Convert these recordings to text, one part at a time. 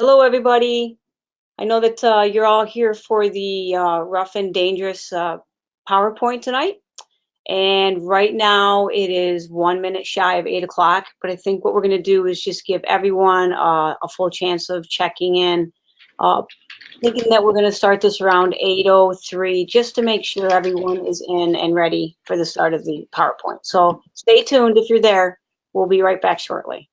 Hello, everybody. I know that you're all here for the rough and dangerous PowerPoint tonight. And right now it is 1 minute shy of 8 o'clock. But I think what we're going to do is just give everyone a full chance of checking in. Thinking that we're going to start this around 8:03 just to make sure everyone is in and ready for the start of the PowerPoint. So stay tuned if you're there. We'll be right back shortly.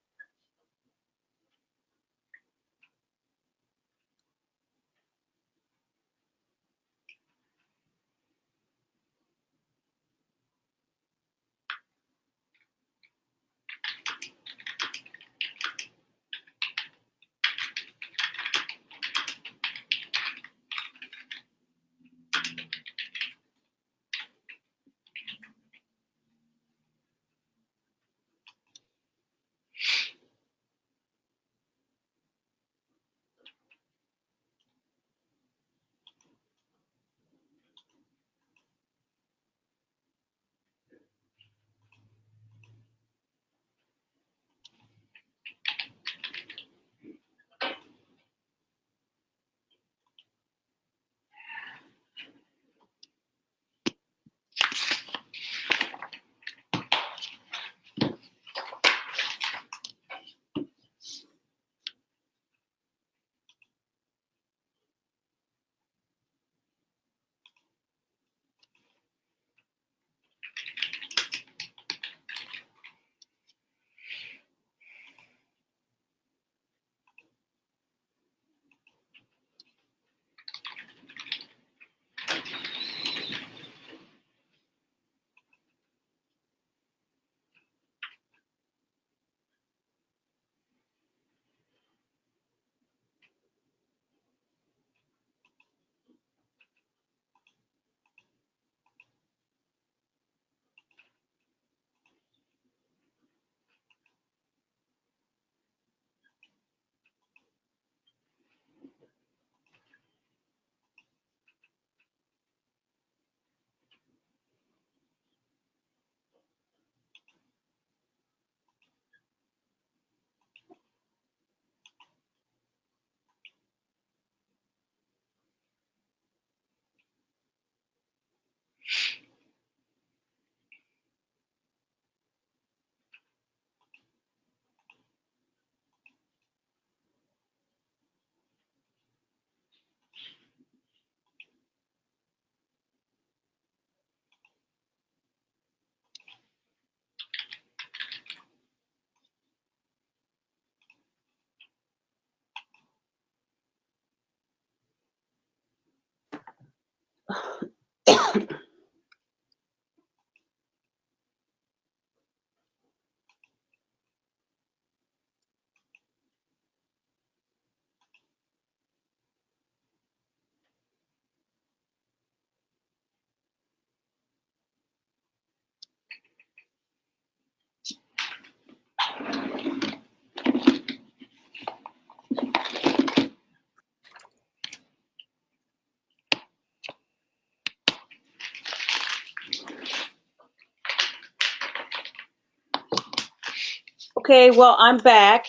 Okay, well, I'm back.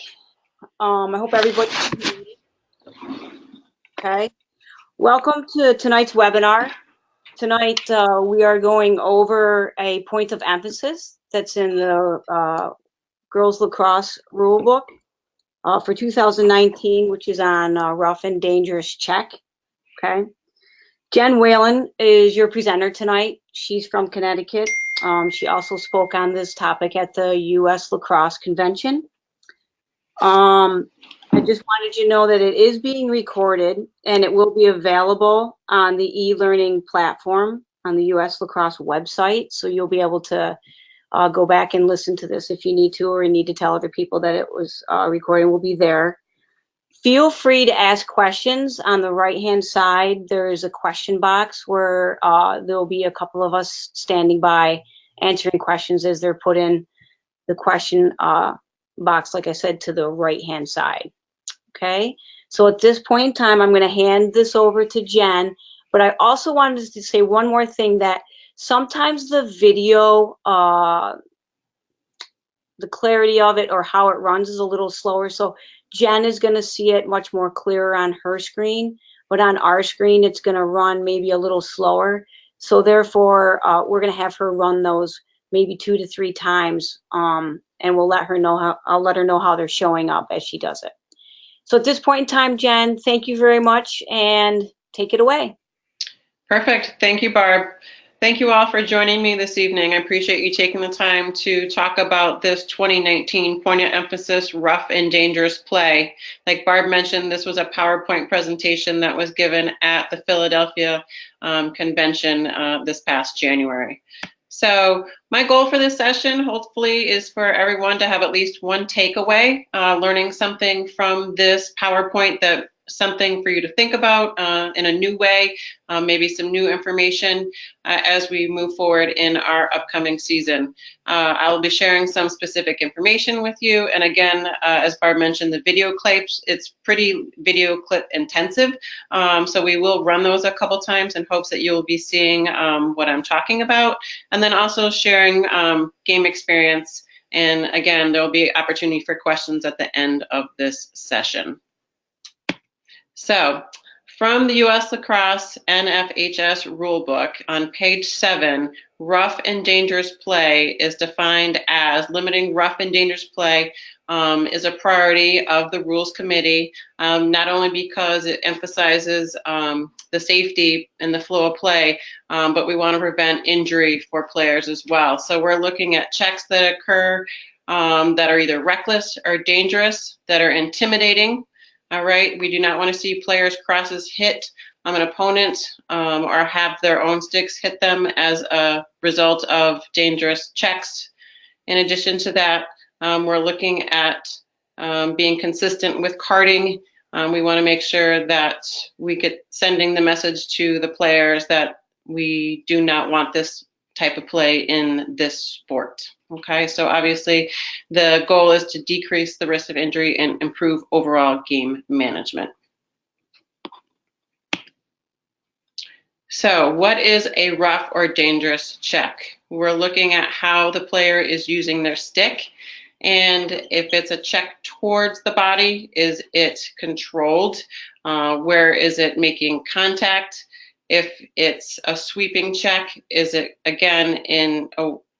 I hope everybody can hear me. Okay. Welcome to tonight's webinar. Tonight, we are going over a point of emphasis that's in the Girls Lacrosse Rulebook for 2019, which is on rough and dangerous check. Okay. Jen Whalen is your presenter tonight. She's from Connecticut. She also spoke on this topic at the U.S. Lacrosse Convention. I just wanted you to know that it is being recorded and it will be available on the e-learning platform on the U.S. Lacrosse website. So you'll be able to go back and listen to this if you need to, or you need to tell other people that it was recording. Will be there. Feel free to ask questions. On the right-hand side, there is a question box where there'll be a couple of us standing by answering questions as they're put in the question box, like I said, to the right-hand side. Okay, so at this point in time, I'm going to hand this over to Jen, but I also wanted to say one more thing, that sometimes the the clarity of it or how it runs is a little slower. So Jen is going to see it much more clearer on her screen, but on our screen, it's going to run maybe a little slower. So therefore, we're going to have her run those maybe 2 to 3 times, and we'll let her know how, I'll let her know how they're showing up as she does it. So at this point in time, Jen, thank you very much, and take it away. Perfect. Thank you, Barb. Thank you all for joining me this evening. I appreciate you taking the time to talk about this 2019 Point of Emphasis Rough and Dangerous Play. Like Barb mentioned, this was a PowerPoint presentation that was given at the Philadelphia convention this past January. So my goal for this session, hopefully, is for everyone to have at least one takeaway, learning something from this PowerPoint, that something for you to think about in a new way, maybe some new information as we move forward in our upcoming season. I will be sharing some specific information with you. And again, as Barb mentioned, the video clips, it's pretty video clip intensive. So we will run those a couple times in hopes that you'll be seeing what I'm talking about. And then also sharing game experience. And again, there will be opportunity for questions at the end of this session. So from the U.S. Lacrosse NFHS rulebook on page 7, rough and dangerous play is defined as limiting rough and dangerous play is a priority of the Rules Committee, not only because it emphasizes the safety and the flow of play, but we want to prevent injury for players as well. So we're looking at checks that occur that are either reckless or dangerous, that are intimidating. All right, we do not want to see players' crosses hit an opponent or have their own sticks hit them as a result of dangerous checks. In addition to that, we're looking at being consistent with carding. We want to make sure that we get sending the message to the players that we do not want this type of play in this sport. Okay, so obviously the goal is to decrease the risk of injury and improve overall game management. So what is a rough or dangerous check? We're looking at how the player is using their stick, and if it's a check towards the body, is it controlled? Where is it making contact? If it's a sweeping check, is it again in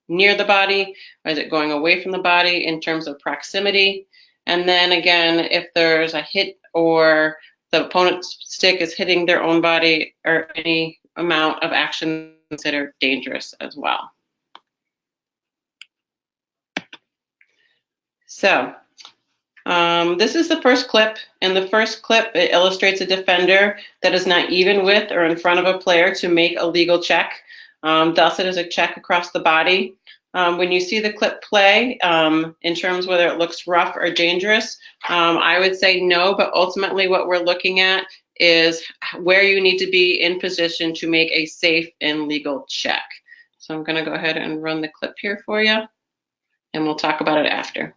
near the body, or is it going away from the body in terms of proximity? And then again, if there's a hit or the opponent's stick is hitting their own body, or any amount of action considered dangerous as well. So this is the first clip. In the first clip, it illustrates a defender that is not even with or in front of a player to make a legal check. Thus, it is a check across the body. When you see the clip play, in terms of whether it looks rough or dangerous, I would say no, but ultimately what we're looking at is where you need to be in position to make a safe and legal check. So I'm going to go ahead and run the clip here for you, and we'll talk about it after.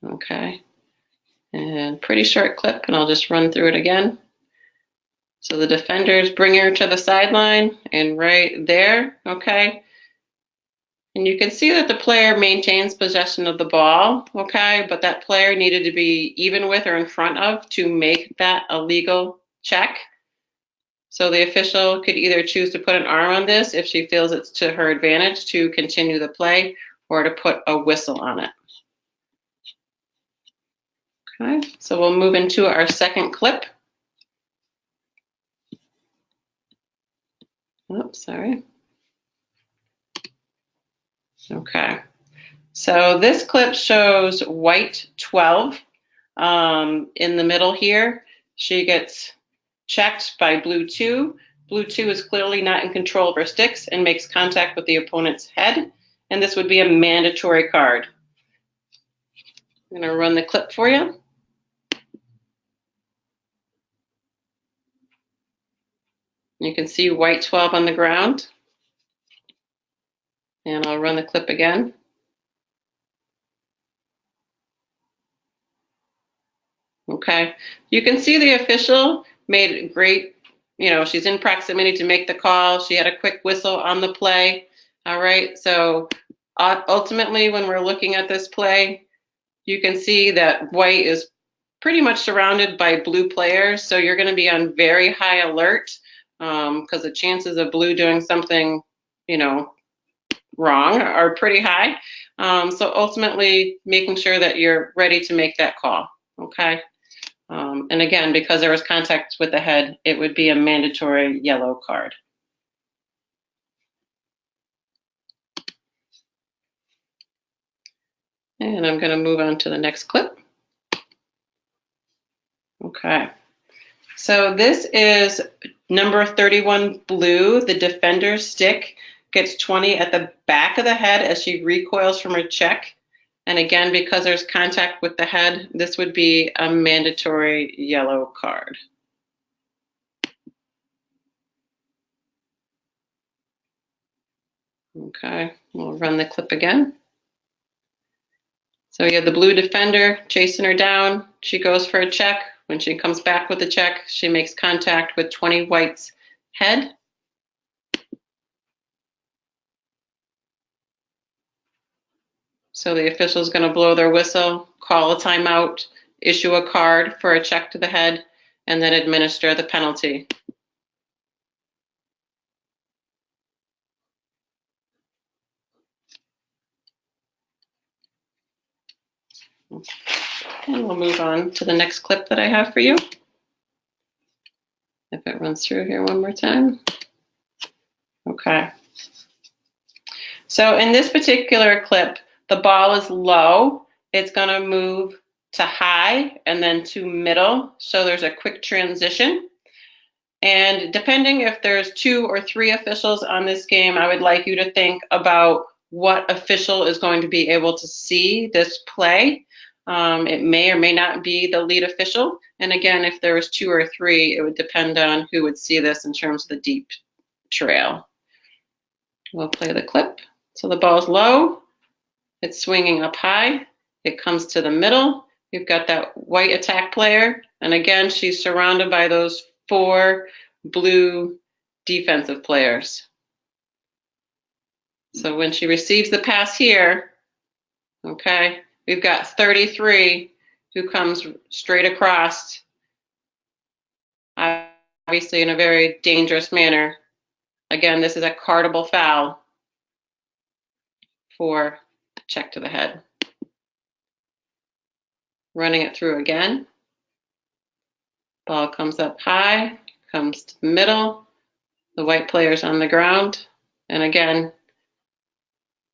Okay, and pretty short clip, and I'll just run through it again. So the defenders bring her to the sideline, and right there, okay. And you can see that the player maintains possession of the ball, okay, but that player needed to be even with or in front of to make that a legal check. So the official could either choose to put an arm on this if she feels it's to her advantage to continue the play, or to put a whistle on it. Okay, so we'll move into our second clip. Oops, sorry. Okay, so this clip shows white 12 in the middle here. She gets checked by blue 2. Blue 2 is clearly not in control of her sticks and makes contact with the opponent's head, and this would be a mandatory card. I'm going to run the clip for you. You can see white 12 on the ground. And I'll run the clip again. Okay, you can see the official made great, she's in proximity to make the call. She had a quick whistle on the play. All right, so ultimately when we're looking at this play, you can see that white is pretty much surrounded by blue players. So you're going to be on very high alert because the chances of blue doing something, wrong are pretty high. So ultimately making sure that you're ready to make that call. Okay. And again, because there was contact with the head, it would be a mandatory yellow card. And I'm going to move on to the next clip. Okay. So this is number 31 blue. The defender's stick gets 20 at the back of the head as she recoils from her check. And again, because there's contact with the head, this would be a mandatory yellow card. Okay, we'll run the clip again. So we have the blue defender chasing her down. She goes for a check. When she comes back with the check, she makes contact with 20 white's head. So the official is going to blow their whistle, call a timeout, issue a card for a check to the head, and then administer the penalty. And we'll move on to the next clip that I have for you. If it runs through here one more time. Okay. So in this particular clip, the ball is low. It's going to move to high and then to middle. So there's a quick transition. And depending if there's 2 or 3 officials on this game, I would like you to think about what official is going to be able to see this play. It may or may not be the lead official. And again, if there was 2 or 3, it would depend on who would see this in terms of the deep trail. We'll play the clip. So the ball's low, it's swinging up high, it comes to the middle. You've got that white attack player, and again, she's surrounded by those 4 blue defensive players. So when she receives the pass here, okay, we've got 33 who comes straight across, obviously in a very dangerous manner. Again, this is a cardable foul for check to the head. Running it through again. Ball comes up high, comes to the middle. The white player's on the ground. And again,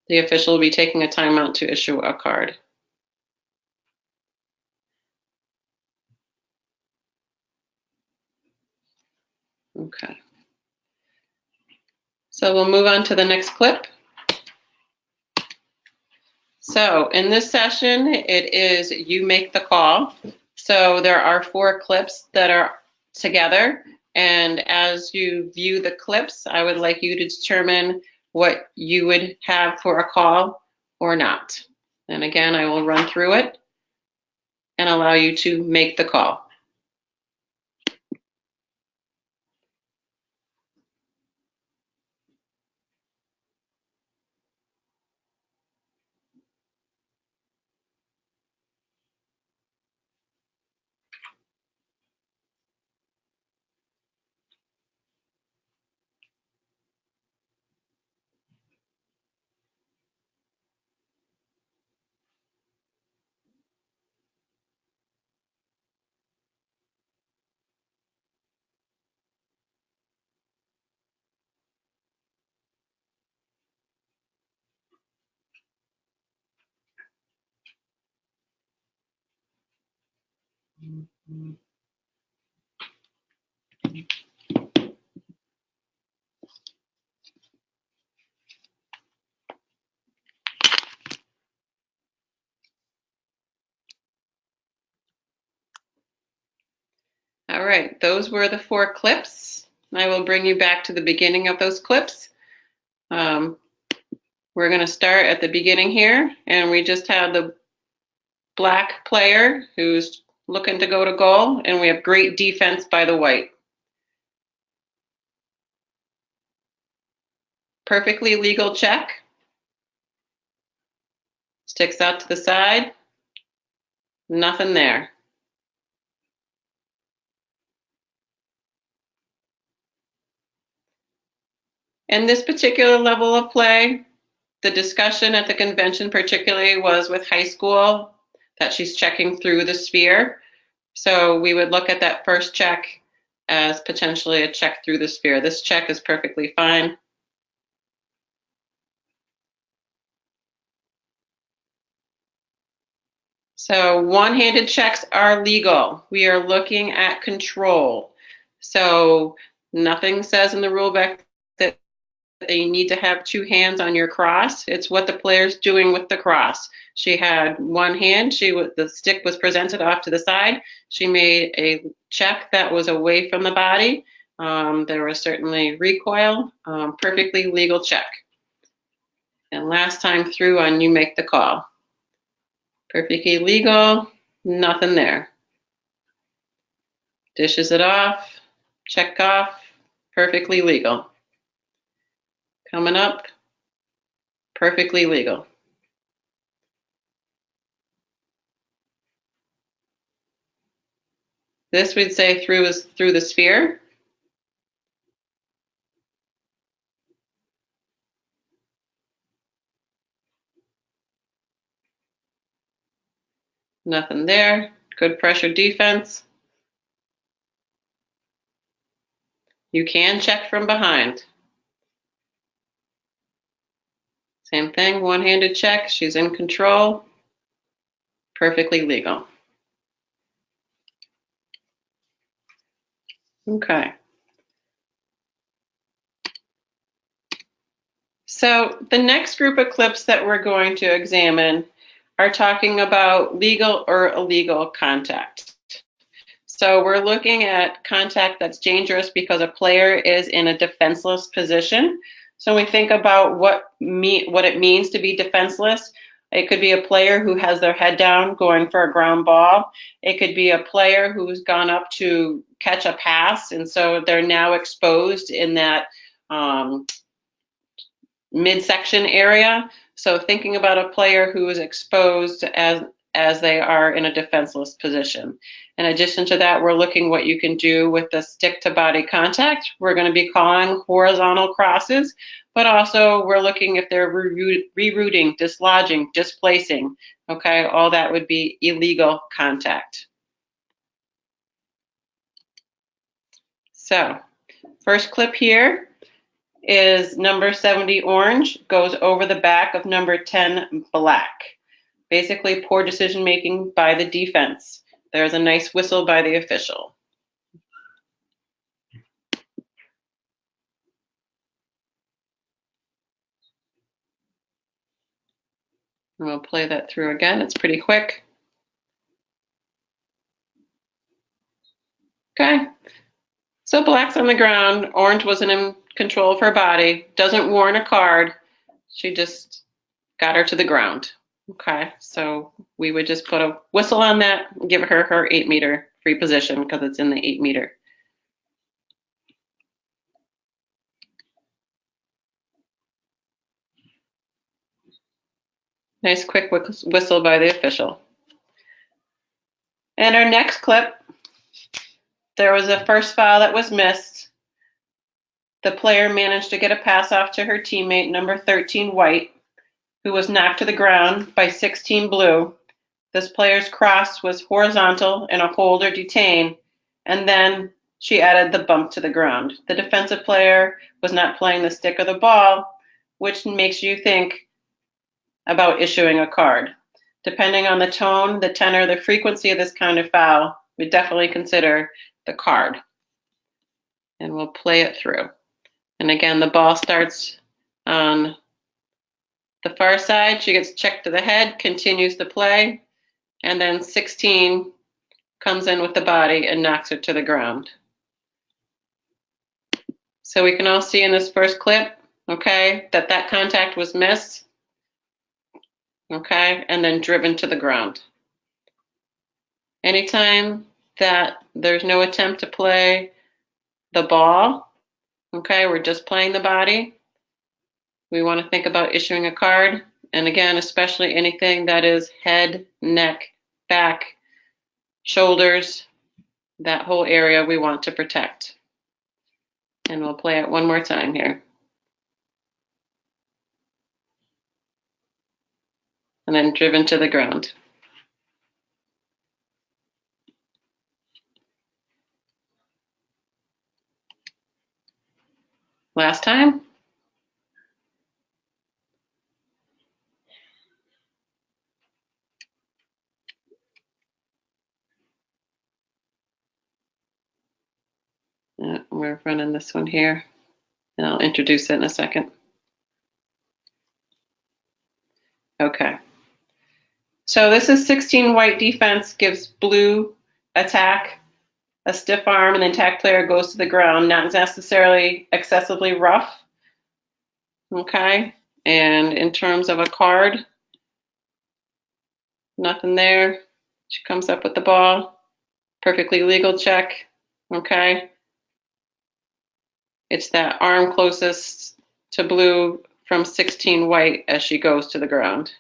the official will be taking a timeout to issue a card. Okay. So we'll move on to the next clip. So in this session, it is you make the call. So there are 4 clips that are together. And as you view the clips, I would like you to determine what you would have for a call or not. And again, I will run through it and allow you to make the call. All right, those were the 4 clips. I will bring you back to the beginning of those clips. We're going to start at the beginning here, and we just had the black player who's looking to go to goal, and we have great defense by the white. Perfectly legal check. Sticks out to the side. Nothing there. In this particular level of play, the discussion at the convention particularly was with high school that she's checking through the sphere. So we would look at that first check as potentially a check through the sphere. This check is perfectly fine. So one-handed checks are legal. We are looking at control. So nothing says in the rule book that you need to have two hands on your cross. It's what the player's doing with the cross. She had one hand, the stick was presented off to the side. She made a check that was away from the body. There was certainly recoil, perfectly legal check. And last time through on you make the call. Perfectly legal, nothing there. Dishes it off, check off, perfectly legal. Coming up, perfectly legal. This we'd say through the sphere. Nothing there. Good pressure defense. You can check from behind. Same thing, one-handed check. She's in control. Perfectly legal. Okay. So the next group of clips that we're going to examine are talking about legal or illegal contact. So we're looking at contact that's dangerous because a player is in a defenseless position. So we think about what it means to be defenseless. It could be a player who has their head down going for a ground ball. It could be a player who's gone up to catch a pass, and so they're now exposed in that midsection area. So thinking about a player who is exposed as they are in a defenseless position. In addition to that, we're looking what you can do with the stick to body contact. We're going to be calling horizontal crosses, but also we're looking if they're rerouting, dislodging, displacing. Okay, all that would be illegal contact. So first clip here is number 70 orange, goes over the back of number 10 black. Basically poor decision making by the defense. There's a nice whistle by the official. And we'll play that through again. It's pretty quick. Okay. So black's on the ground. Orange wasn't in control of her body. Doesn't warrant a card. She just got her to the ground. Okay. So we would just put a whistle on that and give her her 8-meter free position because it's in the 8-meter. Nice quick whistle by the official. And our next clip, there was a first foul that was missed. The player managed to get a pass off to her teammate, number 13 white, who was knocked to the ground by 16 blue. This player's cross was horizontal and a hold or detain, and then she added the bump to the ground. The defensive player was not playing the stick or the ball, which makes you think about issuing a card. Depending on the tone, the tenor, the frequency of this kind of foul, we definitely consider the card. And we'll play it through. And again, the ball starts on the far side. She gets checked to the head, continues to play, and then 16 comes in with the body and knocks her to the ground. So we can all see in this first clip, okay, that contact was missed. Okay, and then driven to the ground. Anytime that there's no attempt to play the ball, okay, we're just playing the body, we want to think about issuing a card. And again, especially anything that is head, neck, back, shoulders, that whole area we want to protect. And we'll play it one more time here. And then driven to the ground. Last time. We're running this one here, and I'll introduce it in a second. Okay. So this is 16 white defense, gives blue attack, a stiff arm, and the attack player goes to the ground, not necessarily excessively rough. Okay. And in terms of a card, nothing there. She comes up with the ball. Perfectly legal check. Okay. It's that arm closest to blue from 16 white as she goes to the ground.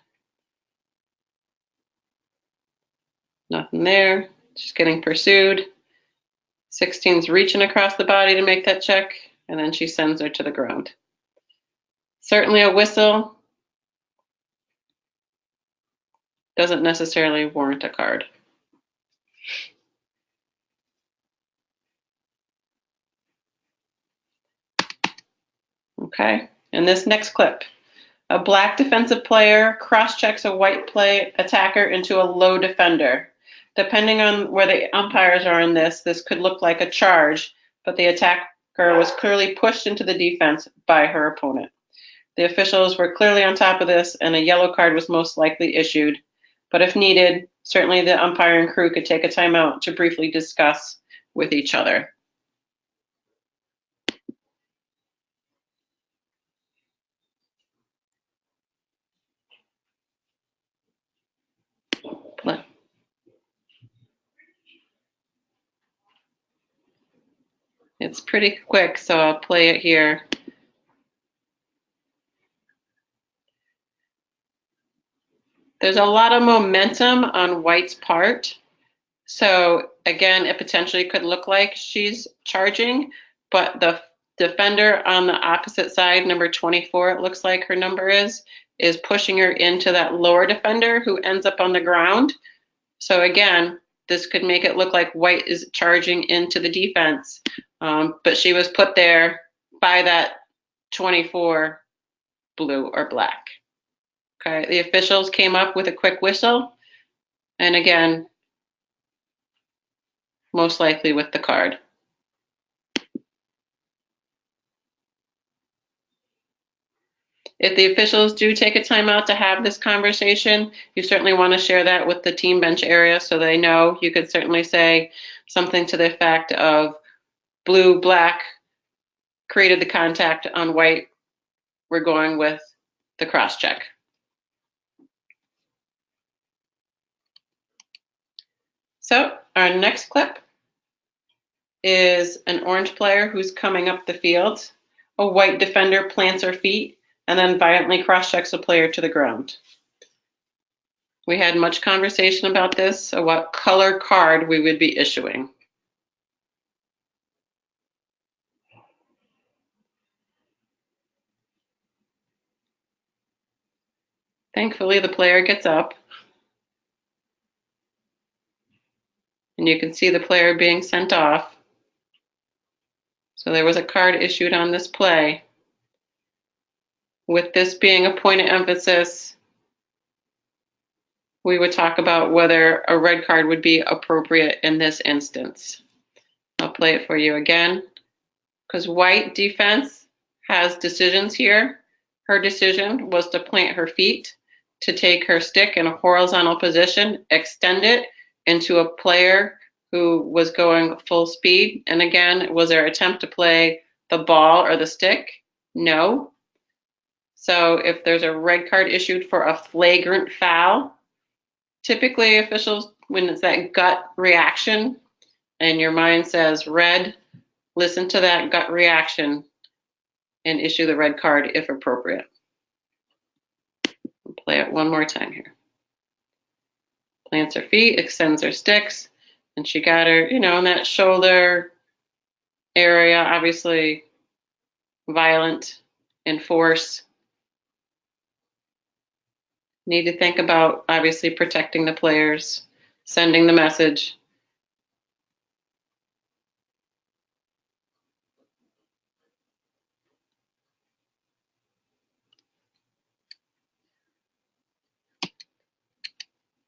Nothing there. She's getting pursued. 16's reaching across the body to make that check, and then she sends her to the ground. Certainly a whistle doesn't necessarily warrant a card. Okay, and this next clip. A black defensive player cross-checks a white play attacker into a low defender. Depending on where the umpires are in this could look like a charge, but the attacker was clearly pushed into the defense by her opponent. The officials were clearly on top of this, and a yellow card was most likely issued. But if needed, certainly the umpiring crew could take a timeout to briefly discuss with each other. It's pretty quick, so I'll play it here. There's a lot of momentum on White's part. So again, it potentially could look like she's charging, but the defender on the opposite side, number 24, it looks like her number is pushing her into that lower defender who ends up on the ground. So again, this could make it look like White is charging into the defense, but she was put there by that 24 blue or black. Okay, the officials came up with a quick whistle, and again, most likely with the card. If the officials do take a timeout to have this conversation, you certainly want to share that with the team bench area so they know. You could certainly say something to the effect of blue, black created the contact on white. We're going with the cross check. So our next clip is an orange player who's coming up the field. A white defender plants her feet and then violently cross-checks a player to the ground. We had much conversation about this, so what color card we would be issuing. Thankfully, the player gets up, and you can see the player being sent off. So there was a card issued on this play. With this being a point of emphasis, we would talk about whether a red card would be appropriate in this instance. I'll play it for you again, because white defense has decisions here. Her decision was to plant her feet, to take her stick in a horizontal position, extend it into a player who was going full speed. And again, was there an attempt to play the ball or the stick? No. So if there's a red card issued for a flagrant foul, typically officials when it's that gut reaction and your mind says red, listen to that gut reaction and issue the red card if appropriate. I'll play it one more time here. Plants her feet, extends her sticks, and she got her, in that shoulder area, obviously violent in force. Need to think about obviously protecting the players, sending the message.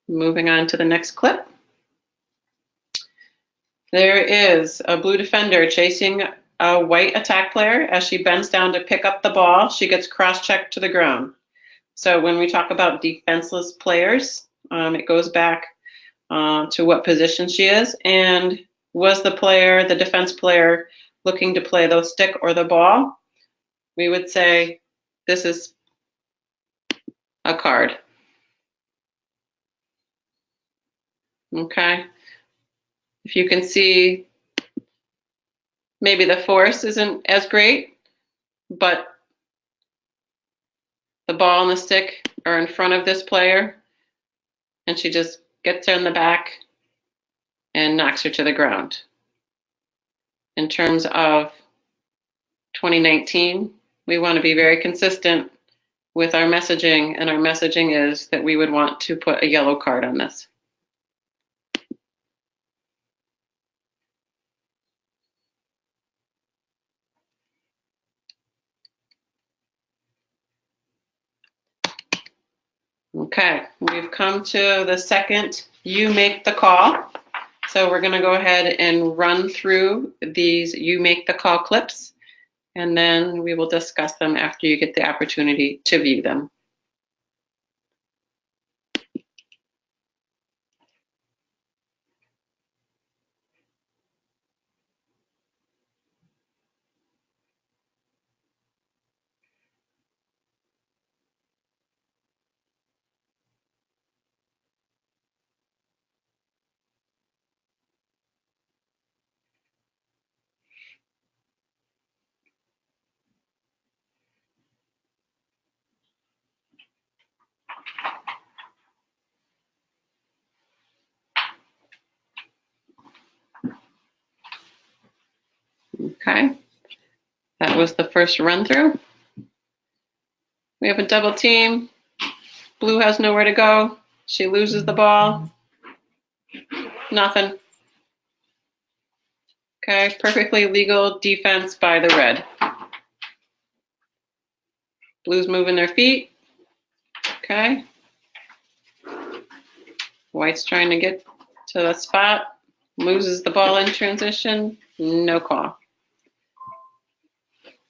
Moving on to the next clip. There is a blue defender chasing a white attack player. As she bends down to pick up the ball, she gets cross-checked to the ground. So when we talk about defenseless players, it goes back to what position she is, and was the defense player, looking to play the stick or the ball? We would say this is a card. Okay. If you can see, maybe the force isn't as great, but the ball and the stick are in front of this player, and she just gets her in the back and knocks her to the ground. In terms of 2019, we want to be very consistent with our messaging, and our messaging is that we would want to put a yellow card on this. Okay, we've come to the second you make the call. So we're going to go ahead and run through these you make the call clips, and then we will discuss them after you get the opportunity to view them. Okay, that was the first run through. We have a double team. Blue has nowhere to go. She loses the ball. Nothing. Okay, perfectly legal defense by the red. Blue's moving their feet. Okay. White's trying to get to the spot. Loses the ball in transition. No call.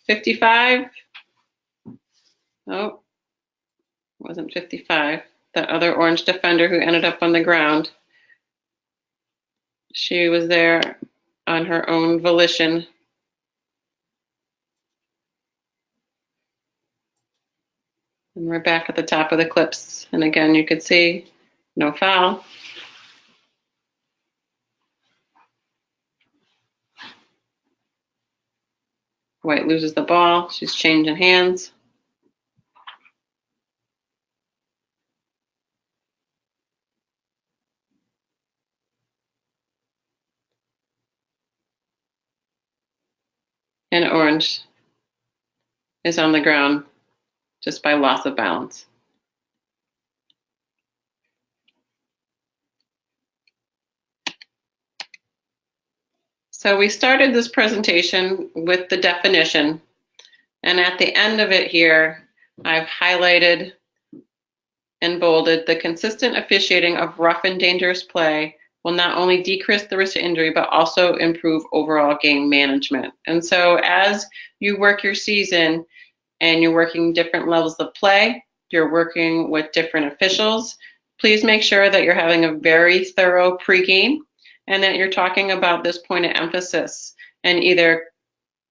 55. Oh, wasn't 55. The other orange defender who ended up on the ground. She was there on her own volition. And we're back at the top of the clips. And again, you could see no foul. White loses the ball. She's changing hands. And orange is on the ground just by loss of balance. So we started this presentation with the definition, and at the end of it here, I've highlighted and bolded the consistent officiating of rough and dangerous play will not only decrease the risk of injury, but also improve overall game management. And so as you work your season and you're working different levels of play, you're working with different officials, please make sure that you're having a very thorough pregame and that you're talking about this point of emphasis in either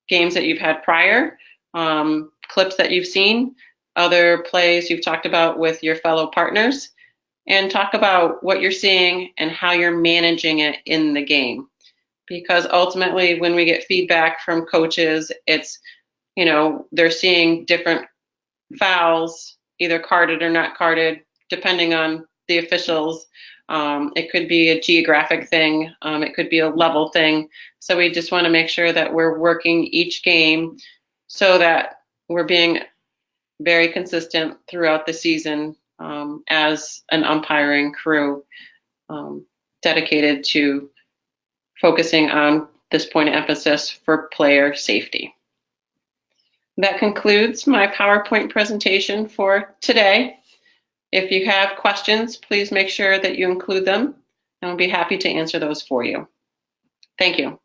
games that you've had prior, clips that you've seen, other plays you've talked about with your fellow partners, and talk about what you're seeing and how you're managing it in the game. Because ultimately, when we get feedback from coaches, it's, they're seeing different fouls, either carded or not carded, depending on the officials. It could be a geographic thing. It could be a level thing. So we just want to make sure that we're working each game so that we're being very consistent throughout the season, as an umpiring crew, dedicated to focusing on this point of emphasis for player safety. That concludes my PowerPoint presentation for today. If you have questions, please make sure that you include them, and we'll be happy to answer those for you. Thank you.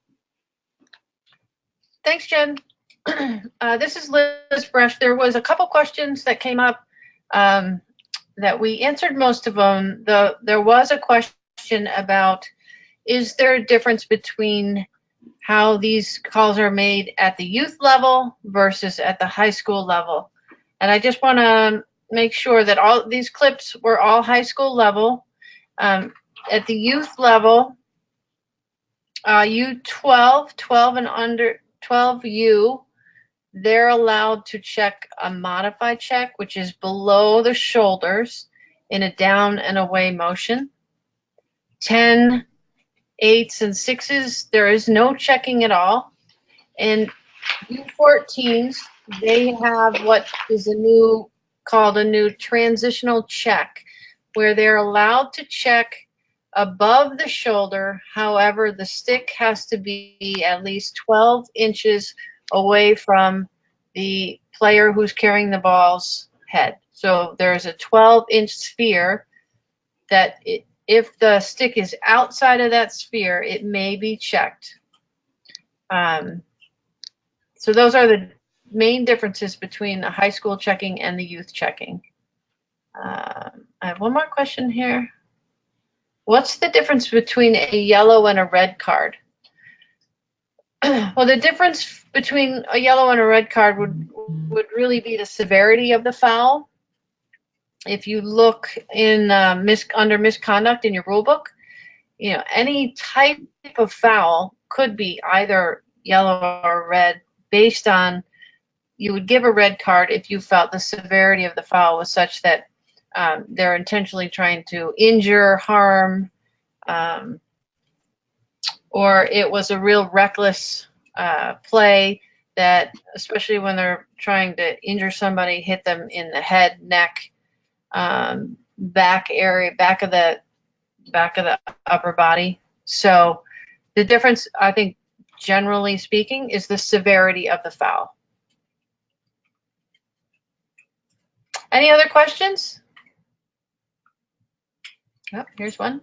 Thanks, Jen. This is Liz Bresch. There was a couple questions that came up that we answered most of them. There was a question about, is there a difference between how these calls are made at the youth level versus at the high school level? And I just want to make sure that all these clips were all high school level. At the youth level, U12, 12 and under, 12U, they're allowed to check a modified check, which is below the shoulders in a down and away motion. 10, 8s, and 6s, there is no checking at all. And U14s, they have what is called a new transitional check, where they're allowed to check above the shoulder. However, the stick has to be at least 12 inches away from the player who's carrying the ball's head. So there's a 12-inch sphere that if the stick is outside of that sphere, it may be checked. So those are the main differences between the high school checking and the youth checking. I have one more question here. What's the difference between a yellow and a red card? Well, the difference between a yellow and a red card would really be the severity of the foul. If you look in under misconduct in your rule book, any type of foul could be either yellow or red, based on, you would give a red card if you felt the severity of the foul was such that they're intentionally trying to injure, harm, or it was a real reckless play that, especially when they're trying to injure somebody, hit them in the head, neck, back area, back of the upper body. So the difference, I think, generally speaking, is the severity of the foul. Any other questions? Oh, here's one.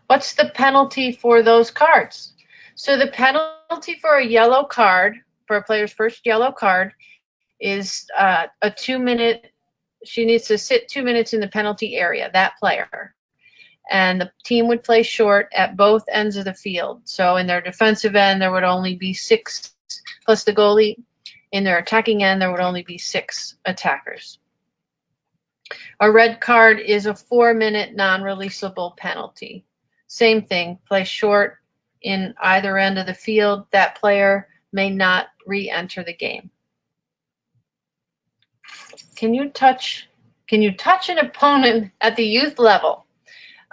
What's the penalty for those cards? So the penalty for a yellow card, for a player's first yellow card, is a 2-minute, she needs to sit 2 minutes in the penalty area, that player. And the team would play short at both ends of the field. So in their defensive end, there would only be 6 plus the goalie. In their attacking end, there would only be 6 attackers. A red card is a 4-minute non-releasable penalty. Same thing, play short in either end of the field. That player may not re-enter the game. Can you touch an opponent at the youth level?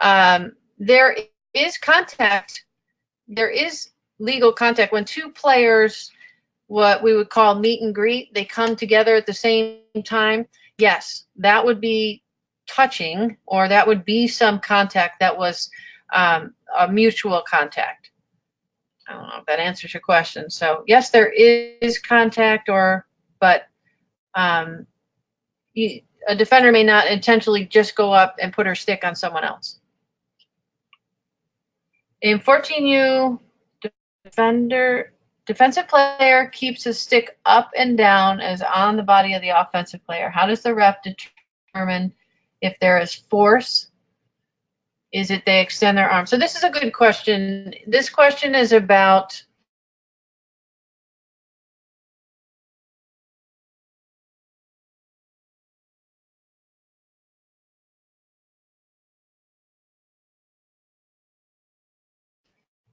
There is contact. There is legal contact when two players, what we would call meet and greet, they come together at the same time. Yes, that would be touching, or that would be some contact that was a mutual contact. I don't know if that answers your question. So yes, there is contact, but a defender may not intentionally just go up and put her stick on someone else. In 14U, defensive player keeps his stick up and down as on the body of the offensive player. How does the ref determine if there is force? Is it they extend their arm? So this is a good question. This question is about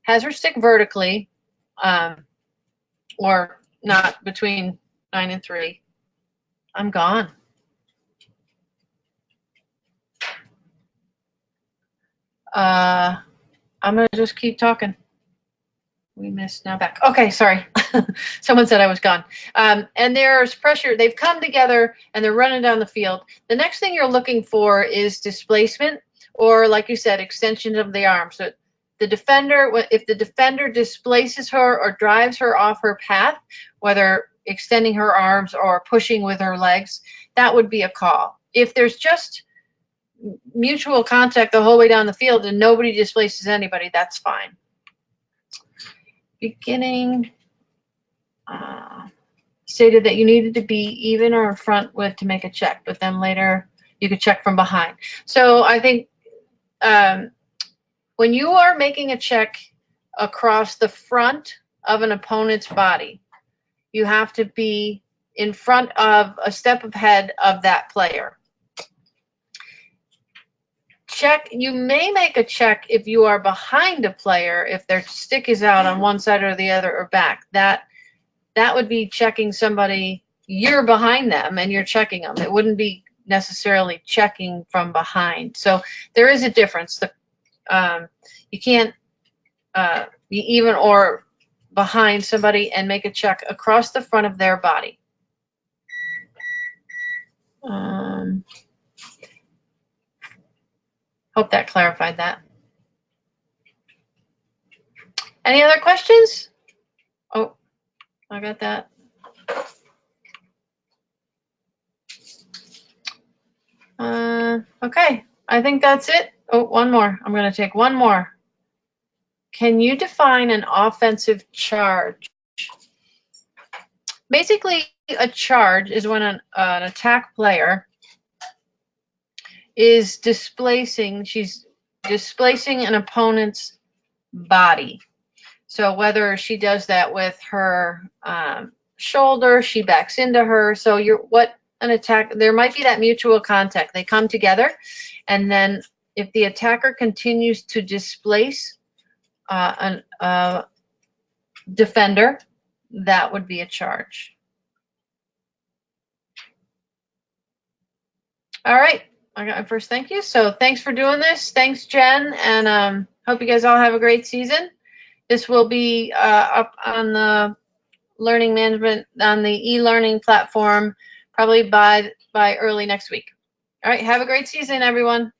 has her stick vertically, or not between 9 and 3. I'm gone. I'm going to just keep talking. We missed now back. Okay, sorry. Someone said I was gone. And there's pressure. They've come together and they're running down the field. The next thing you're looking for is displacement, or like you said, extension of the arm. So the defender, if the defender displaces her or drives her off her path, whether extending her arms or pushing with her legs, that would be a call. If there's just mutual contact the whole way down the field and nobody displaces anybody, that's fine. Beginning stated that you needed to be even or in front with to make a check, but then later you could check from behind. So I think when you are making a check across the front of an opponent's body, you have to be in front of a step ahead of that player. Check. You may make a check if you are behind a player, if their stick is out on one side or the other or back. That would be checking somebody. You're behind them and you're checking them. It wouldn't be necessarily checking from behind. So there is a difference. You can't be even or behind somebody and make a check across the front of their body. Hope that clarified that. Any other questions? Oh, I got that. Okay, I think that's it. Oh, one more. I'm going to take one more. Can you define an offensive charge? Basically, a charge is when an attack player is displacing, she's displacing an opponent's body. So whether she does that with her shoulder, she backs into her. So an attack, there might be that mutual contact. They come together, and then if the attacker continues to displace a defender, that would be a charge. All right, I got my first thank you. So thanks for doing this. Thanks, Jen, and hope you guys all have a great season. This will be up on the learning management, on the e-learning platform, probably by early next week. All right, have a great season, everyone.